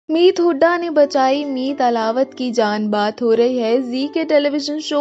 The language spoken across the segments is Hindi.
मीत हुड्डा ने बचाई मीत अलावत की जान। बात हो रही है जी के टेलीविजन शो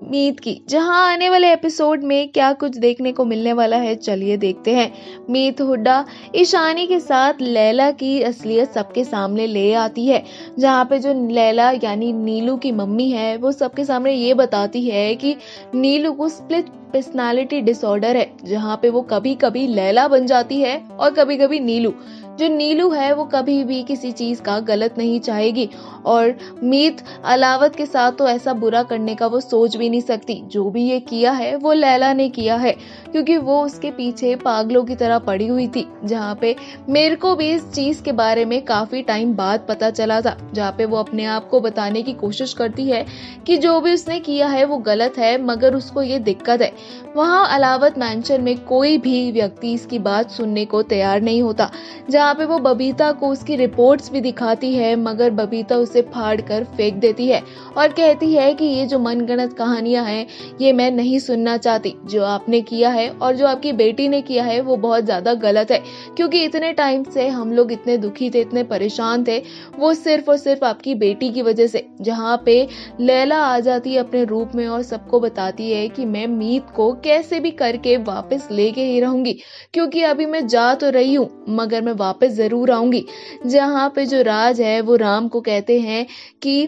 मीत की, जहां आने वाले एपिसोड में क्या कुछ देखने को मिलने वाला है, चलिए देखते हैं। मीत हुड्डा ईशानी के साथ लैला की असलियत सबके सामने ले आती है, जहां पे जो लैला यानी नीलू की मम्मी है वो सबके सामने ये बताती है कि नीलू को स्प्लिट पर्सनालिटी डिसऑर्डर है, जहां पे वो कभी कभी लैला बन जाती है और कभी कभी नीलू। जो नीलू है वो कभी भी किसी चीज का गलत नहीं चाहेगी और मीत अलावत के साथ तो ऐसा बुरा करने का वो सोच भी नहीं सकती। जो भी ये किया है वो लैला ने किया है, क्योंकि वो उसके पीछे पागलों की तरह पड़ी हुई थी। जहाँ पे मेरे को भी इस चीज के बारे में काफी टाइम बाद पता चला था, जहाँ पे वो अपने आप को बताने की कोशिश करती है कि जो भी उसने किया है वो गलत है, मगर उसको ये दिक्कत है। वहाँ अलावत मैंशन में कोई भी व्यक्ति इसकी बात सुनने को तैयार नहीं होता, जहाँ पे वो बबीता को उसकी रिपोर्ट्स भी दिखाती है, मगर बबीता उसे फाड़ कर फेंक देती है और कहती है कि ये जो मनगढ़ंत कहानियां हैं ये मैं नहीं सुनना चाहती। जो आपने किया है और जो आपकी बेटी ने किया है वो बहुत ज्यादा गलत है, क्योंकि इतने टाइम से हम लोग इतने दुखी थे, इतने परेशान थे, वो सिर्फ और सिर्फ आपकी बेटी की वजह से। जहाँ पे लैला आ जाती है अपने रूप में और सबको बताती है कि मैं मीत को कैसे भी करके वापस लेके ही रहूंगी, क्योंकि अभी मैं जा तो रही हूँ मगर मैं वापस जरूर आऊंगी। जहाँ पे जो राज है वो राम को कहते हैं कि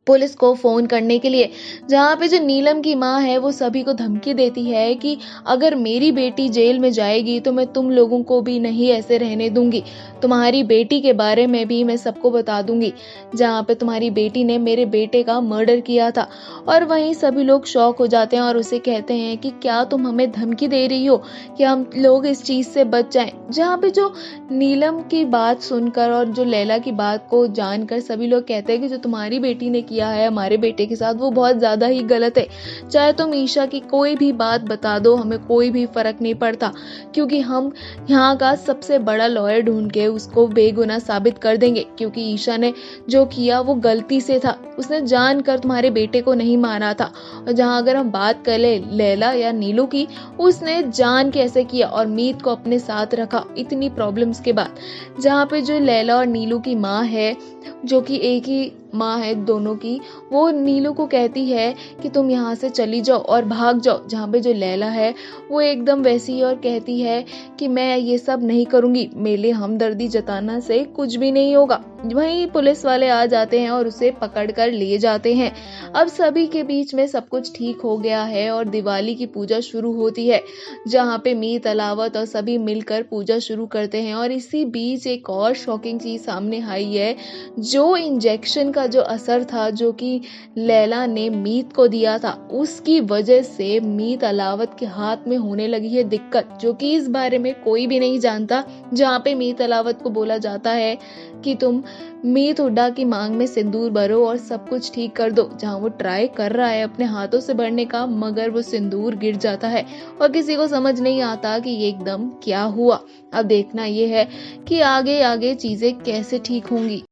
पुलिस को फोन करने के लिए। जहाँ पे जो नीलम की माँ है वो सभी को धमकी देती है कि अगर मेरी बेटी जेल में जाएगी तो मैं तुम लोगों को भी नहीं ऐसे रहने दूंगी, तुम्हारी बेटी के बारे में भी मैं सबको बता दूंगी, जहाँ पे तुम्हारी बेटी ने मेरे बेटे का मर्डर किया था। और वहीं सभी लोग शॉक हो जाते हैं और उसे कहते हैं कि क्या तुम हमें धमकी दे रही हो कि हम लोग इस चीज से बच जाएं। जहाँ पे जो नीलम की बात सुनकर और जो लैला की बात को जानकर सभी लोग कहते हैं कि जो तुम्हारी बेटी ने किया है हमारे बेटे के साथ वो बहुत ज्यादा ही गलत है। चाहे तुम ईशा की कोई भी बात बता दो, हमें कोई भी फर्क नहीं पड़ता, क्योंकि हम यहाँ का सबसे बड़ा लॉयर ढूंढ के उसको बेगुनाह साबित कर देंगे, क्योंकि ईशा ने जो किया वो गलती से था, उसने जानकर तुम्हारे बेटे को नहीं मारा था। और जहाँ अगर हम बात कर ले लैला या नीलू की, उसने जान के ऐसे किया और मीत को अपने साथ रखा इतनी प्रॉब्लम्स के बाद। जहाँ पे जो लैला और नीलू की माँ है, जो कि एक ही माँ है दोनों की, वो नीलू को कहती है कि तुम यहाँ से चली जाओ और भाग जाओ। जहाँ पे जो लैला है वो एकदम वैसी ही और कहती है कि मैं ये सब नहीं करूंगी, मेरे लिए हमदर्दी जताना से कुछ भी नहीं होगा। वहीं पुलिस वाले आ जाते हैं और उसे पकड़ कर ले जाते हैं। अब सभी के बीच में सब कुछ ठीक हो गया है और दिवाली की पूजा शुरू होती है, जहाँ पे मीत अलावत और सभी मिलकर पूजा शुरू करते हैं। और इसी बीच एक और शॉकिंग चीज सामने आई है, जो इंजेक्शन का जो असर था जो कि लैला ने मीत को दिया था, उसकी वजह से मीत अलावत के हाथ में होने लगी है दिक्कत, जो कि इस बारे में कोई भी नहीं जानता। जहाँ पे मीत अलावत को बोला जाता है कि तुम मीत हुड्डा की मांग में सिंदूर भरो और सब कुछ ठीक कर दो। जहाँ वो ट्राई कर रहा है अपने हाथों से भरने का, मगर वो सिंदूर गिर जाता है और किसी को समझ नहीं आता कि ये एकदम क्या हुआ। अब देखना ये है कि आगे आगे चीजें कैसे ठीक होंगी।